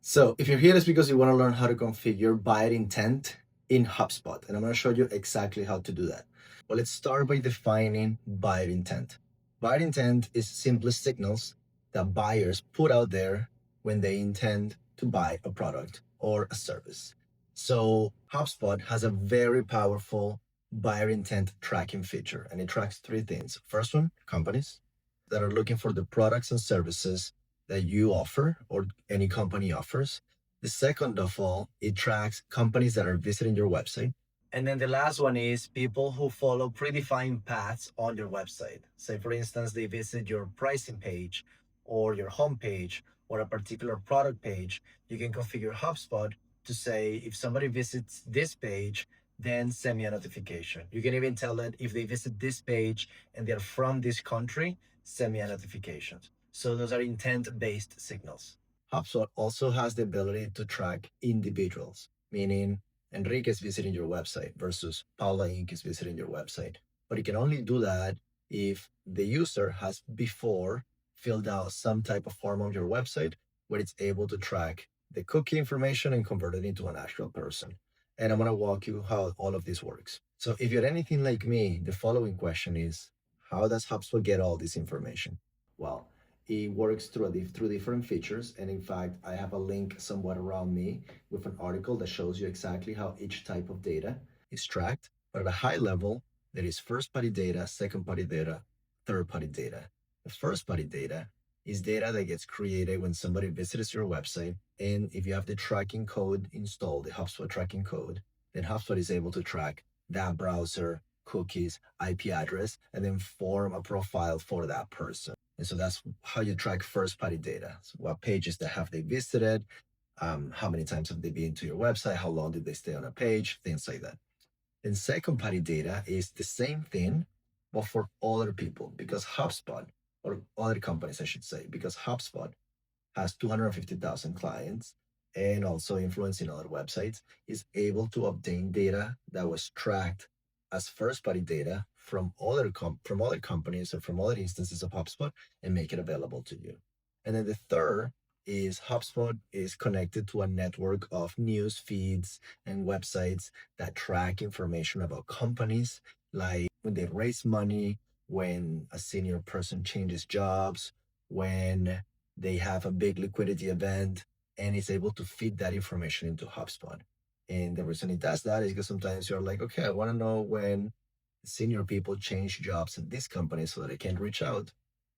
So if you're here, it's because you want to learn how to configure buyer intent in HubSpot. And I'm going to show you exactly how to do that. Well, let's start by defining buyer intent. Buyer intent is simply signals that buyers put out there when they intend to buy a product or a service. So HubSpot has a very powerful buyer intent tracking feature, and it tracks three things. First one, companies that are looking for the products and services that you offer or any company offers. The second of all, it tracks companies that are visiting your website. And then the last one is people who follow predefined paths on your website. Say, for instance, they visit your pricing page or your homepage or a particular product page. You can configure HubSpot to say, if somebody visits this page, then send me a notification. You can even tell that if they visit this page and they're from this country, send me a notification. So those are intent-based signals. HubSpot also has the ability to track individuals, meaning Enrique is visiting your website versus Paula Inc. is visiting your website. But it can only do that if the user has before filled out some type of form on your website where it's able to track the cookie information and convert it into an actual person. And I'm going to walk you how all of this works. So if you're anything like me, the following question is, how does HubSpot get all this information? Well, it works through different features. And in fact, I have a link somewhat around me with an article that shows you exactly how each type of data is tracked. But at a high level, there is first party data, second party data, third party data. The first party data is data that gets created when somebody visits your website. And if you have the tracking code installed, the HubSpot tracking code, then HubSpot is able to track that browser, cookies, IP address, and then form a profile for that person. And so that's how you track first party data. So what pages that have they visited, how many times have they been to your website, how long did they stay on a page, things like that. And second party data is the same thing, but for other people, because HubSpot, or other companies, I should say, because HubSpot has 250,000 clients and also influencing other websites, is able to obtain data that was tracked as first party data from other companies or from other instances of HubSpot and make it available to you. And then the third is HubSpot is connected to a network of news feeds and websites that track information about companies, like when they raise money, when a senior person changes jobs, when they have a big liquidity event, and it's able to feed that information into HubSpot. And the reason it does that is because sometimes you're like, okay, I want to know when senior people change jobs in this company so that I can reach out.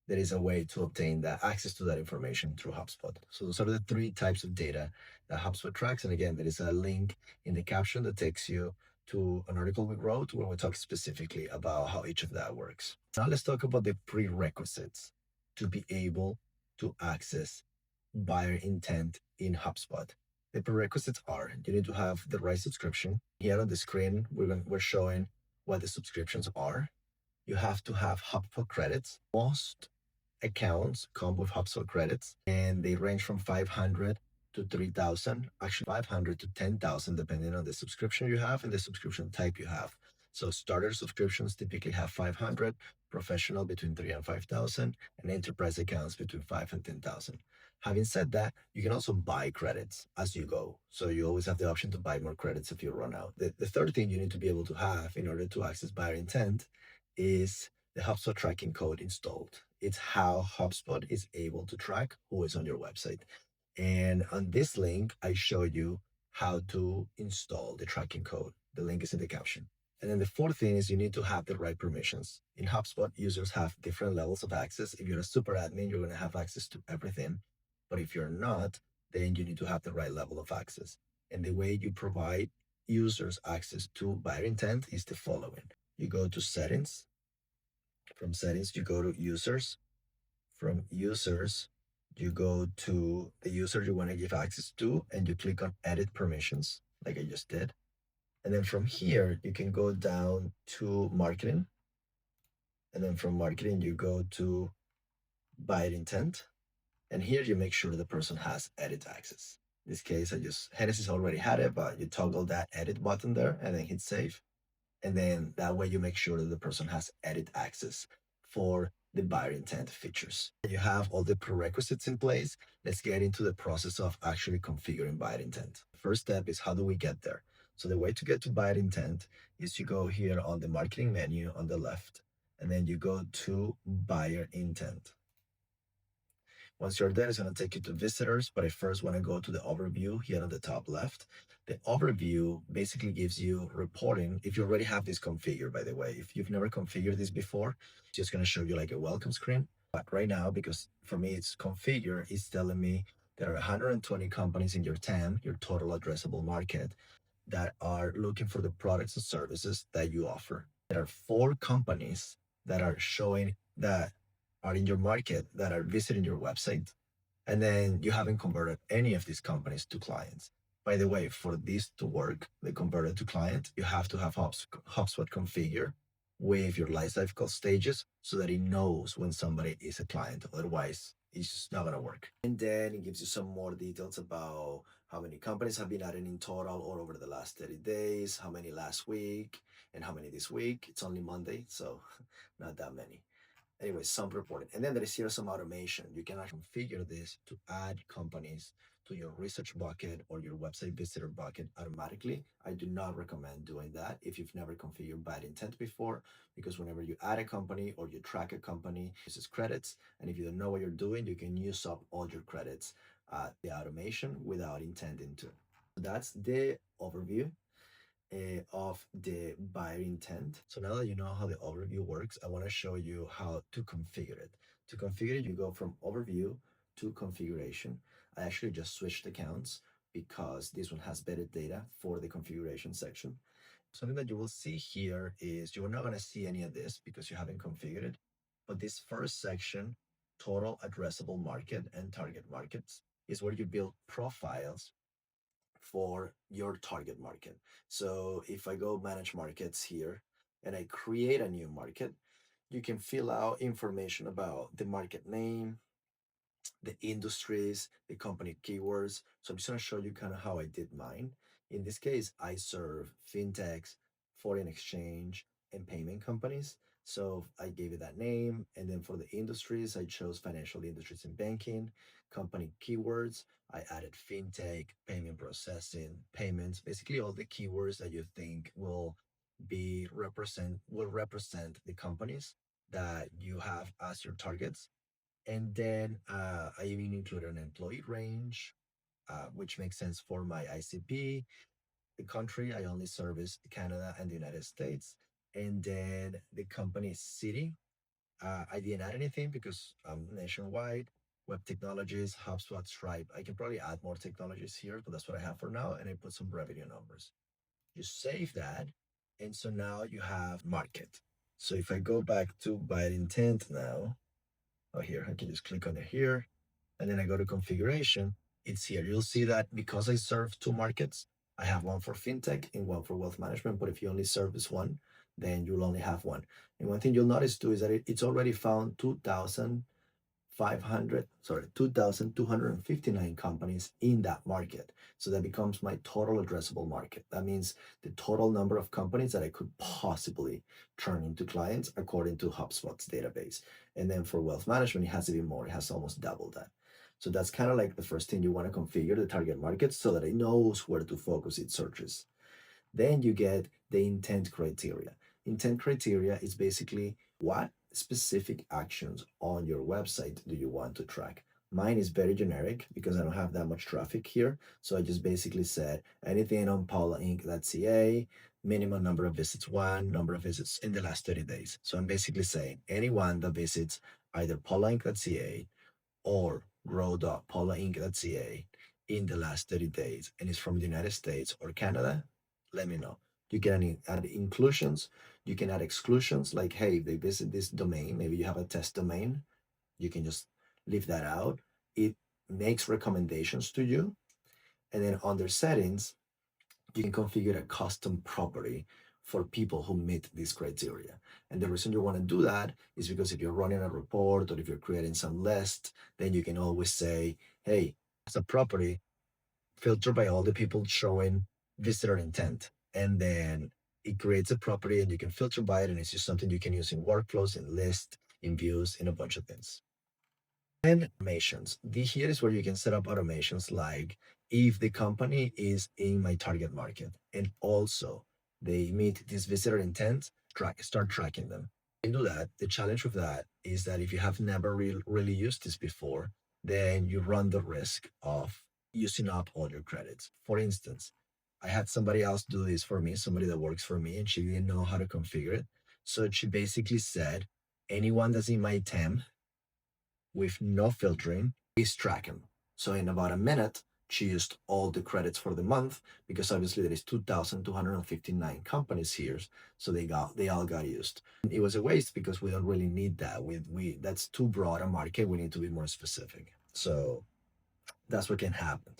There is a way to obtain that access to that information through HubSpot. So those are the three types of data that HubSpot tracks. And again, there is a link in the caption that takes you to an article we wrote where we talk specifically about how each of that works. Now let's talk about the prerequisites to be able to access buyer intent in HubSpot. The prerequisites are you need to have the right subscription. Here on the screen, we're showing what the subscriptions are. You have to have HubSpot credits. Most accounts come with HubSpot credits, and they range from 500 to 3,000, actually 500 to 10,000, depending on the subscription you have and the subscription type you have. So starter subscriptions typically have 500, professional between 3 and 5,000, and enterprise accounts between 5 and 10,000. Having said that, you can also buy credits as you go. So you always have the option to buy more credits if you run out. The third thing you need to be able to have in order to access buyer intent is the HubSpot tracking code installed. It's how HubSpot is able to track who is on your website. And on this link, I show you how to install the tracking code. The link is in the caption. And then the fourth thing is you need to have the right permissions. In HubSpot, users have different levels of access. If you're a super admin, you're going to have access to everything. But if you're not, then you need to have the right level of access. And the way you provide users access to buyer intent is the following. You go to settings. From settings, you go to users. From users, you go to the user you want to give access to, and you click on edit permissions, like I just did. And then from here, you can go down to marketing. And then from marketing, you go to buyer intent. And here you make sure the person has edit access. In this case, Genesis already had it, but you toggle that edit button there and then hit save. And then that way you make sure that the person has edit access for the buyer intent features. You have all the prerequisites in place. Let's get into the process of actually configuring buyer intent. First step is, how do we get there? So the way to get to buyer intent is you go here on the marketing menu on the left, and then you go to buyer intent. Once you're there, it's going to take you to visitors, but I first want to go to the overview here on the top left. The overview basically gives you reporting. If you already have this configured, by the way, if you've never configured this before, it's just going to show you like a welcome screen. But right now, because for me it's configured, it's telling me there are 120 companies in your TAM, your total addressable market, that are looking for the products and services that you offer. There are 4 companies that are showing that are in your market that are visiting your website, and then you haven't converted any of these companies to clients. By the way, for this to work, the converted to client, you have to have HubSpot configured with your lifecycle stages so that it knows when somebody is a client. Otherwise, it's just not going to work. And then it gives you some more details about how many companies have been added in total or over the last 30 days, how many last week, and how many this week. It's only Monday, so not that many. Anyway, some reporting. And then there is here some automation. You can actually configure this to add companies to your research bucket or your website visitor bucket automatically. I do not recommend doing that if you've never configured bad intent before, because whenever you add a company or you track a company, this is credits. And if you don't know what you're doing, you can use up all your credits, the automation without intending to. That's the overview of the buyer intent. So now that you know how the overview works, I want to show you how to configure it. To configure it, you go from overview to configuration. I actually just switched accounts because this one has better data for the configuration section. Something that you will see here is you're not going to see any of this because you haven't configured it. But this first section, total addressable market and target markets, is where you build profiles for your target market. So if I go manage markets here and I create a new market, you can fill out information about the market name, the industries, the company keywords. So I'm just going to show you kind of how I did mine. In this case, I serve fintechs, foreign exchange, and payment companies. So I gave it that name. And then for the industries, I chose financial industries and banking. Company keywords, I added fintech, payment processing, payments, basically all the keywords that you think will represent the companies that you have as your targets. And then I even included an employee range, which makes sense for my ICP. The country, I only service Canada and the United States. And then the company city, I didn't add anything because I'm nationwide. Web technologies, HubSpot, Stripe. I can probably add more technologies here, but that's what I have for now. And I put some revenue numbers. You save that. And so now you have market. So if I go back to buyer intent now, here, I can just click on it here, and then I go to configuration. It's here. You'll see that because I serve 2 markets, I have one for fintech and one for wealth management. But if you only service one, then you'll only have one. And one thing you'll notice too is that it's already found 2,259 companies in that market. So that becomes my total addressable market. That means the total number of companies that I could possibly turn into clients according to HubSpot's database. And then for wealth management, it has to be more. It has almost double that. So that's kind of like the first thing you want to configure the target market so that it knows where to focus its searches. Then you get the intent criteria. Intent criteria is basically what specific actions on your website do you want to track? Mine is very generic because I don't have that much traffic here. So I just basically said anything on paulainc.ca, minimum number of visits, one number of visits in the last 30 days. So I'm basically saying anyone that visits either paulainc.ca or grow.paulainc.ca in the last 30 days and is from the United States or Canada, let me know. You can add inclusions. You can add exclusions like, hey, if they visit this domain, maybe you have a test domain, you can just leave that out. It makes recommendations to you. And then under settings, you can configure a custom property for people who meet this criteria. And the reason you want to do that is because if you're running a report or if you're creating some list, then you can always say, hey, as a property, filter by all the people showing visitor intent. And then it creates a property and you can filter by it. And it's just something you can use in workflows, in lists, in views, in a bunch of things. And automations. Here is where you can set up automations like if the company is in my target market and also they meet this visitor intent, start tracking them. You can do that. The challenge with that is that if you have never really used this before, then you run the risk of using up all your credits. For instance, I had somebody else do this for me, somebody that works for me, and she didn't know how to configure it. So she basically said, anyone that's in my temp with no filtering is tracking. So in about a minute, she used all the credits for the month because obviously there is 2,259 companies here. So they all got used. And it was a waste because we don't really need that. We that's too broad a market. We need to be more specific. So that's what can happen.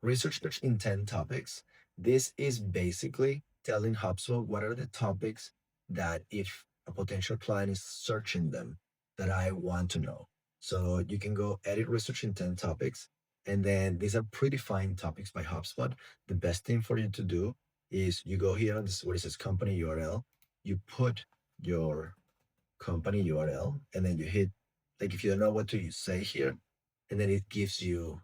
Research intent topics. This is basically telling HubSpot what are the topics that if a potential client is searching them that I want to know. So you can go edit research intent topics, and then these are predefined topics by HubSpot. The best thing for you to do is you go here on this where it says company URL, you put your company URL, and then you hit like if you don't know what to say here, and then it gives you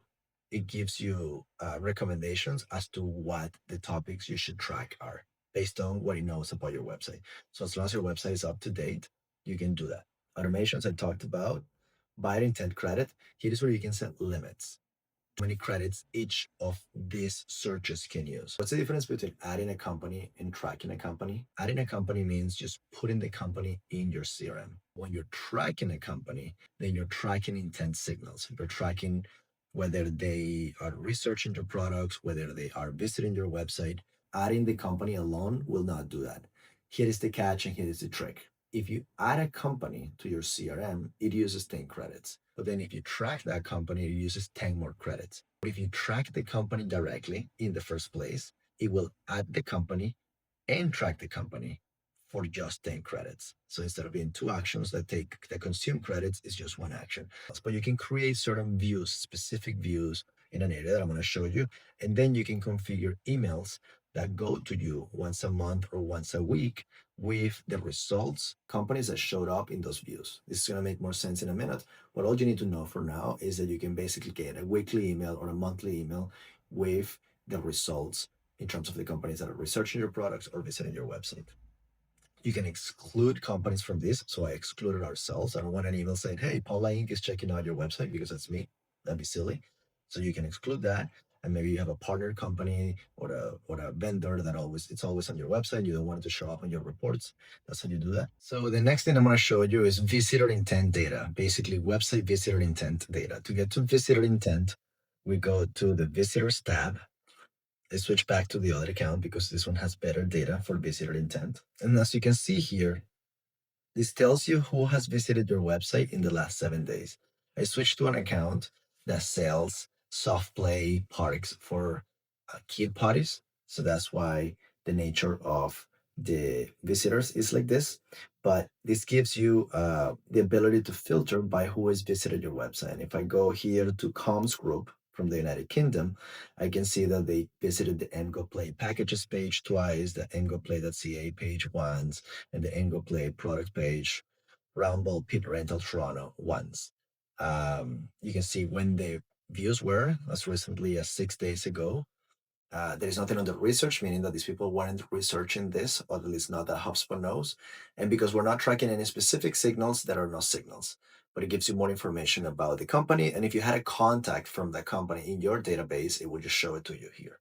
recommendations as to what the topics you should track are based on what it knows about your website. So as long as your website is up to date, you can do that. Automations I talked about. Buyer intent credit. Here's where you can set limits. How many credits each of these searches can use. What's the difference between adding a company and tracking a company? Adding a company means just putting the company in your CRM. When you're tracking a company, then you're tracking intent signals. You're tracking whether they are researching your products, whether they are visiting your website. Adding the company alone will not do that. Here is the catch and here is the trick. If you add a company to your CRM, it uses 10 credits. But then if you track that company, it uses 10 more credits. But if you track the company directly in the first place, it will add the company and track the company for just 10 credits. So instead of being two actions that consume credits, it's just one action. But you can create certain views, specific views in an area that I'm going to show you. And then you can configure emails that go to you once a month or once a week with the results, companies that showed up in those views. This is going to make more sense in a minute. But all you need to know for now is that you can basically get a weekly email or a monthly email with the results in terms of the companies that are researching your products or visiting your website. You can exclude companies from this. So I excluded ourselves. I don't want an email saying, hey, Paula Inc. is checking out your website because that's me. That'd be silly. So you can exclude that. And maybe you have a partner company or a vendor that it's always on your website. You don't want it to show up on your reports. That's how you do that. So the next thing I'm going to show you is visitor intent data, basically website visitor intent data. To get to visitor intent, we go to the visitors tab. I switch back to the other account because this one has better data for visitor intent. And as you can see here, this tells you who has visited your website in the last 7 days. I switched to an account that sells soft play parks for kid parties. So that's why the nature of the visitors is like this. But this gives you the ability to filter by who has visited your website. And if I go here to comms group from the United Kingdom, I can see that they visited the Ngo Play packages page twice, the ngoplay.ca page once, and the Ngo Play product page, Rumble Pit Rental Toronto once. You can see when the views were as recently as 6 days ago. There is nothing on the research, meaning that these people weren't researching this, or at least not that HubSpot knows. And because we're not tracking any specific signals, there are no signals. But it gives you more information about the company. And if you had a contact from that company in your database, it will just show it to you here.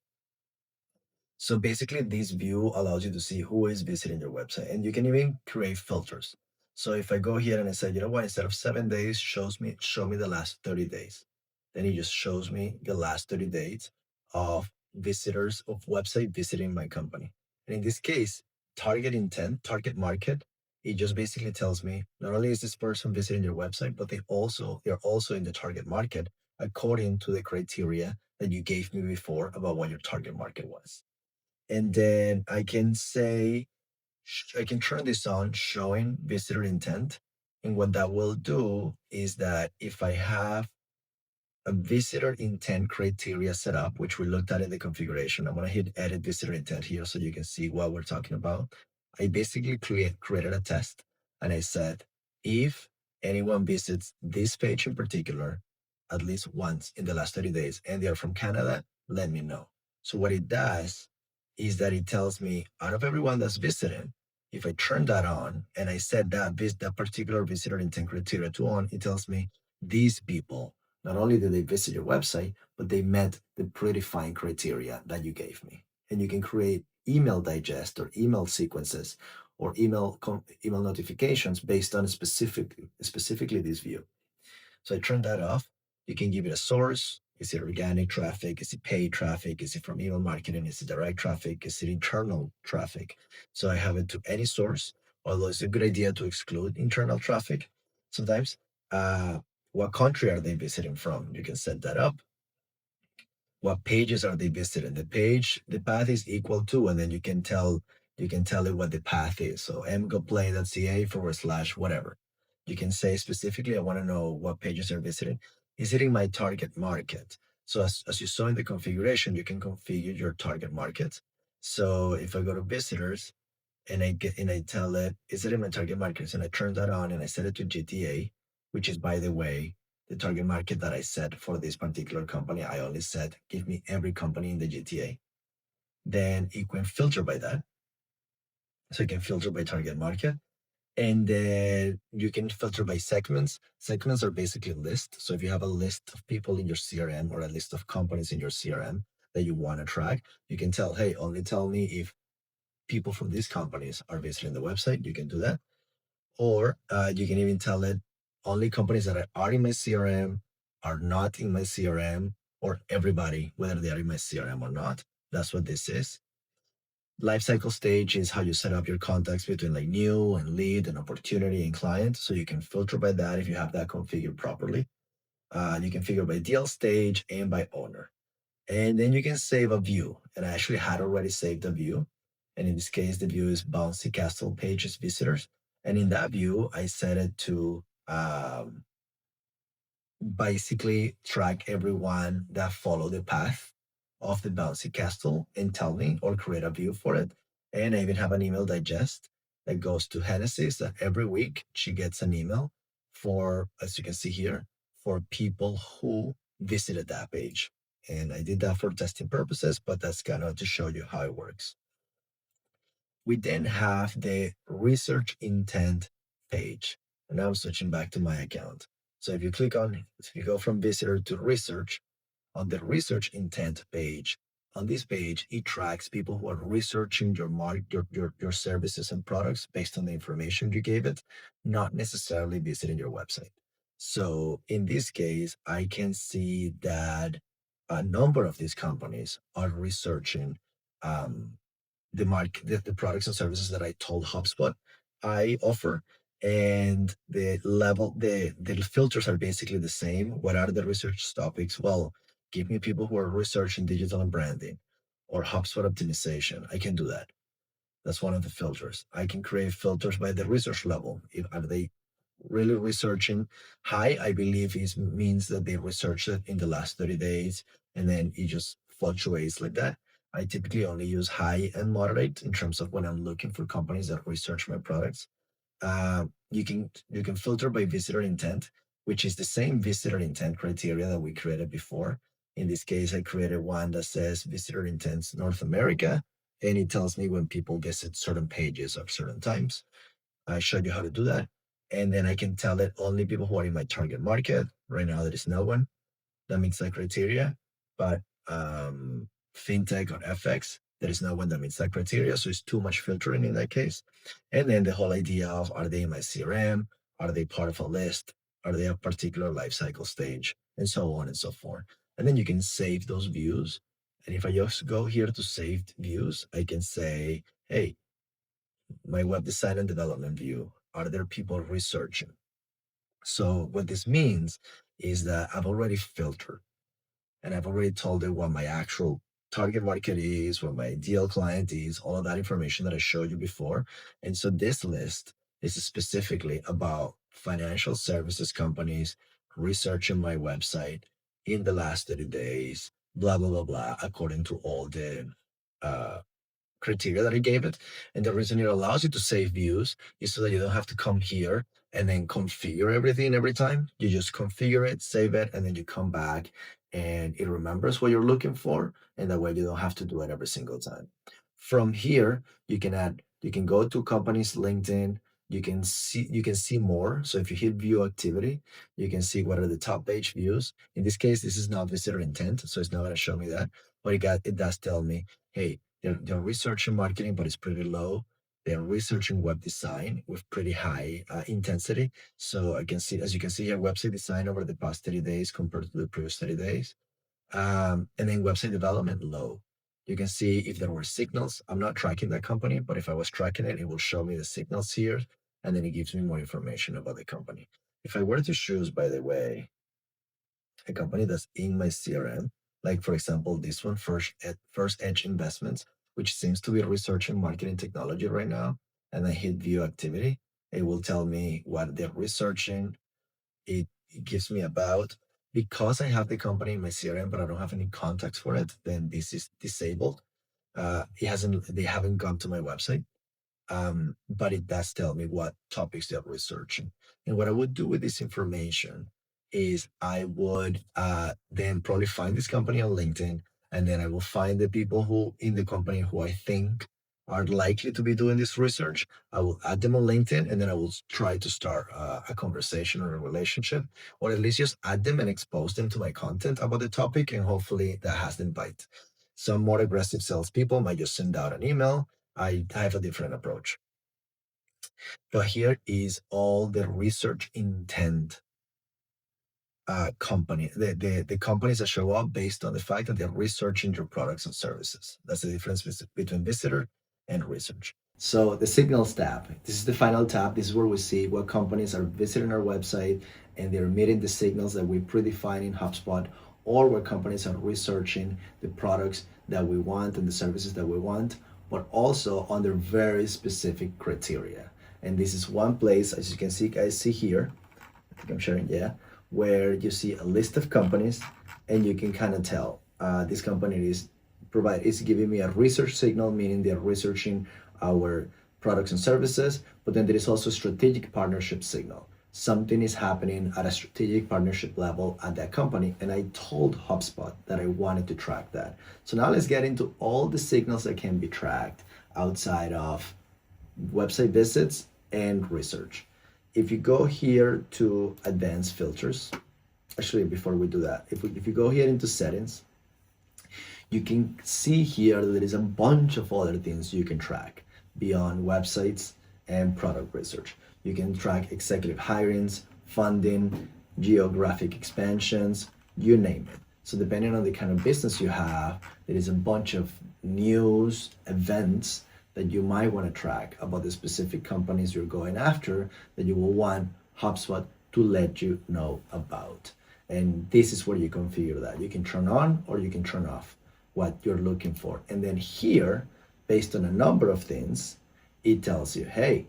So basically, this view allows you to see who is visiting your website, and you can even create filters. So if I go here and I say, you know what, instead of 7 days, show me the last 30 days. Then it just shows me the last 30 days of visitors of website visiting my company. And in this case, target intent, target market, it just basically tells me not only is this person visiting your website, but they're also in the target market according to the criteria that you gave me before about what your target market was. And then I can say, I can turn this on, showing visitor intent. And what that will do is that if I have a visitor intent criteria set up, which we looked at in the configuration, I'm going to hit edit visitor intent here so you can see what we're talking about. I basically created a test and I said, if anyone visits this page in particular at least once in the last 30 days and they are from Canada, let me know. So what it does is that it tells me out of everyone that's visiting, if I turn that on and I set that particular visitor intent criteria to on, it tells me these people, not only did they visit your website, but they met the predefined criteria that you gave me. And you can create email digest or email sequences or email notifications based on specifically this view. So I turn that off. You can give it a source. Is it organic traffic? Is it paid traffic? Is it from email marketing? Is it direct traffic? Is it internal traffic? So I have it to any source, although it's a good idea to exclude internal traffic sometimes. Uh, what country are they visiting from? You can set that up. What pages are they visiting? The path is equal to, and then you can tell it what the path is. So mgoplay.ca / whatever. You can say specifically, I want to know what pages they're visiting. Is it in my target market? So as you saw in the configuration, you can configure your target market. So if I go to visitors and I tell it, is it in my target markets? And I turn that on and I set it to GTA, which is, by the way, the target market that I set for this particular company. I only said, give me every company in the GTA. Then it can filter by that. So you can filter by target market. And then you can filter by segments. Segments are basically lists. So if you have a list of people in your CRM or a list of companies in your CRM that you want to track, you can tell, hey, only tell me if people from these companies are visiting the website. You can do that. Or you can even tell it only companies that are in my CRM are not in my CRM, or everybody, whether they are in my CRM or not. That's what this is. Lifecycle stage is how you set up your contacts between like new and lead and opportunity and client. So you can filter by that if you have that configured properly. You can figure by deal stage and by owner. And then you can save a view. And I actually had already saved a view. And in this case, the view is Bouncy Castle Pages Visitors. And in that view, I set it to basically track everyone that follow the path of the bouncy castle and tell me or create a view for it. And I even have an email digest that goes to Genesis that every week she gets an email for, as you can see here, for people who visited that page. And I did that for testing purposes, but that's kind of to show you how it works. We then have the research intent page. And now I'm switching back to my account. So if you go from visitor to research, on the research intent page, on this page, it tracks people who are researching your services and products based on the information you gave it, not necessarily visiting your website. So in this case, I can see that a number of these companies are researching um, the products and services that I told HubSpot I offer. And the filters are basically the same. What are the research topics? Well, give me people who are researching digital and branding or HubSpot optimization. I can do that. That's one of the filters. I can create filters by the research level. If are they really researching high, I believe it means that they researched it in the last 30 days and then it just fluctuates like that. I typically only use high and moderate in terms of when I'm looking for companies that research my products. You can filter by visitor intent, which is the same visitor intent criteria that we created before. In this case, I created one that says visitor intents North America, and it tells me when people visit certain pages of certain times. I showed you how to do that. And then I can tell it only people who are in my target market. Right now, there is no one that meets that criteria. But fintech or FX, there is no one that meets that criteria. So it's too much filtering in that case. And then the whole idea of are they in my CRM? Are they part of a list? Are they a particular life cycle stage? And so on and so forth. And then you can save those views. And if I just go here to saved views, I can say, hey, my web design and development view, are there people researching? So what this means is that I've already filtered and I've already told it what my actual target market is, what my ideal client is, all of that information that I showed you before. And so this list is specifically about financial services companies researching my website in the last 30 days, blah, blah, blah, blah, according to all the uh, criteria that I gave it. And the reason it allows you to save views is so that you don't have to come here and then configure everything every time. You just configure it, save it, and then you come back and it remembers what you're looking for. And that way you don't have to do it every single time. From here, you can go to company's LinkedIn. You can see more. So if you hit view activity, you can see what are the top page views. In this case, this is not visitor intent, so it's not going to show me that. But it does tell me, hey, they're researching marketing, but it's pretty low. They're researching web design with pretty high intensity. So I can see, as you can see here, website design over the past 30 days compared to the previous 30 days. And then website development low. You can see if there were signals. I'm not tracking that company, but if I was tracking it, it will show me the signals here, and then it gives me more information about the company. If I were to choose, by the way, a company that's in my CRM, like for example, this one, First Edge Investments, which seems to be researching marketing technology right now, and I hit view activity, it will tell me what they're researching. It gives me about, because I have the company in my CRM, but I don't have any contacts for it, then this is disabled. They haven't gone to my website, but it does tell me what topics they're researching. And what I would do with this information is I would then probably find this company on LinkedIn, and then I will find the people who in the company who I think are likely to be doing this research. I will add them on LinkedIn, and then I will try to start a conversation or a relationship, or at least just add them and expose them to my content about the topic, and hopefully that has them bite. Some more aggressive salespeople might just send out an email. I have a different approach. But here is all the research intent company, the companies that show up based on the fact that they're researching your products and services. That's the difference between visitor and research. So the signals tab, this is the final tab. This is where we see what companies are visiting our website and they're meeting the signals that we predefine in HubSpot, or where companies are researching the products that we want and the services that we want, but also under very specific criteria. And this is one place, as you can see, guys, see here, I think I'm sharing, yeah, where you see a list of companies and you can kind of tell this company is giving me a research signal, meaning they're researching our products and services, but then there is also strategic partnership signal. Something is happening at a strategic partnership level at that company, and I told HubSpot that I wanted to track that. So now let's get into all the signals that can be tracked outside of website visits and research. If you go here to advanced filters, actually before we do that, if you go here into settings, you can see here that there is a bunch of other things you can track beyond websites and product research. You can track executive hirings, funding, geographic expansions, you name it. So depending on the kind of business you have, there is a bunch of news, events that you might want to track about the specific companies you're going after that you will want HubSpot to let you know about. And this is where you configure that. You can turn on or you can turn off what you're looking for. And then here, based on a number of things, it tells you, hey,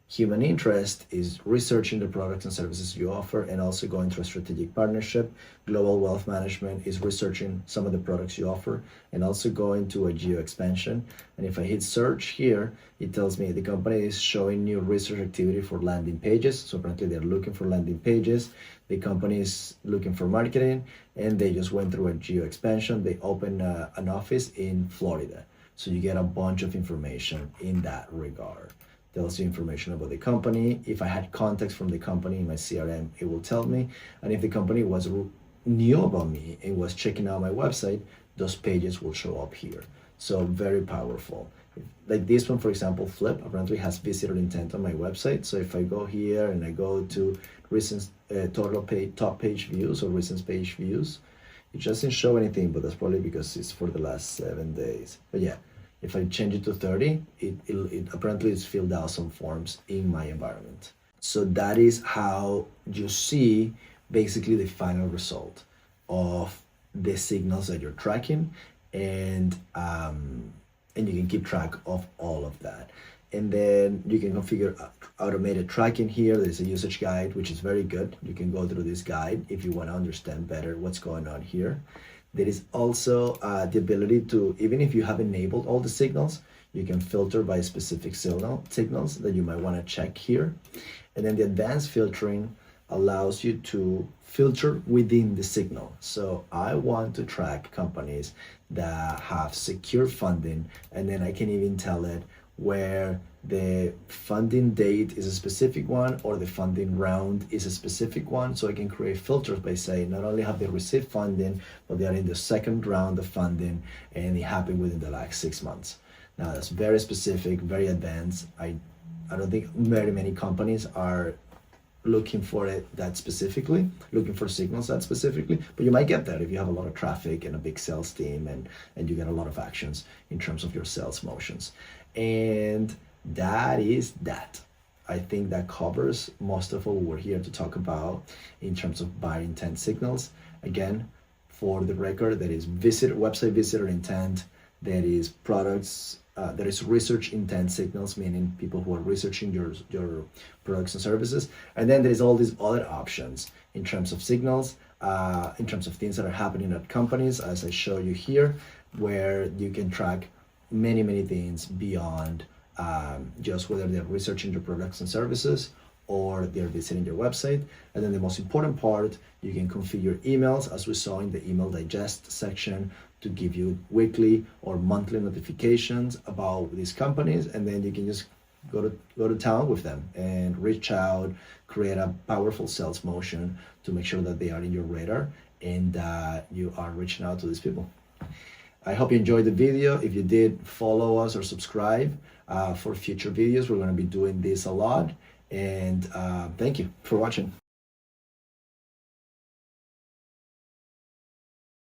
human interest is researching the products and services you offer and also going through a strategic partnership. Global wealth management is researching some of the products you offer and also going to a geo expansion. And if I hit search here, it tells me the company is showing new research activity for landing pages. So apparently they're looking for landing pages. The company is looking for marketing, and they just went through a geo expansion. They opened an office in Florida. So you get a bunch of information in that regard. Tells you information about the company. If I had contacts from the company in my CRM, it will tell me. And if the company knew about me and was checking out my website, those pages will show up here. So very powerful. Like this one, for example, Flip apparently has visitor intent on my website. So if I go here and I go to recent top page views or recent page views, it doesn't show anything, but that's probably because it's for the last 7 days. But yeah, if I change it to 30, it apparently it's filled out some forms in my environment. So that is how you see basically the final result of the signals that you're tracking, and you can keep track of all of that. And then you can configure automated tracking here. There's a usage guide, which is very good. You can go through this guide if you want to understand better what's going on here. There is also the ability to, even if you have enabled all the signals, you can filter by specific signals that you might want to check here. And then the advanced filtering allows you to filter within the signal. So I want to track companies that have secure funding, and then I can even tell it where the funding date is a specific one or the funding round is a specific one. So I can create filters by saying not only have they received funding, but they are in the second round of funding and it happened within the last 6 months. Now that's very specific, very advanced. I don't think very many companies are looking for it that specifically, looking for signals that specifically, but you might get that if you have a lot of traffic and a big sales team and you get a lot of actions in terms of your sales motions. And that is that. I think that covers most of what we're here to talk about in terms of buyer intent signals. Again, for the record, that is website visitor intent, that is products, there is research intent signals, meaning people who are researching your products and services. And then there is all these other options in terms of signals, in terms of things that are happening at companies, as I show you here, where you can track many, many things beyond just whether they're researching your products and services or they're visiting your website. And then the most important part, you can configure emails, as we saw in the email digest section, to give you weekly or monthly notifications about these companies, and then you can just go to town with them and reach out, create a powerful sales motion to make sure that they are in your radar and you are reaching out to these people. I hope you enjoyed the video. If you did, follow us or subscribe for future videos. We're going to be doing this a lot, and thank you for watching.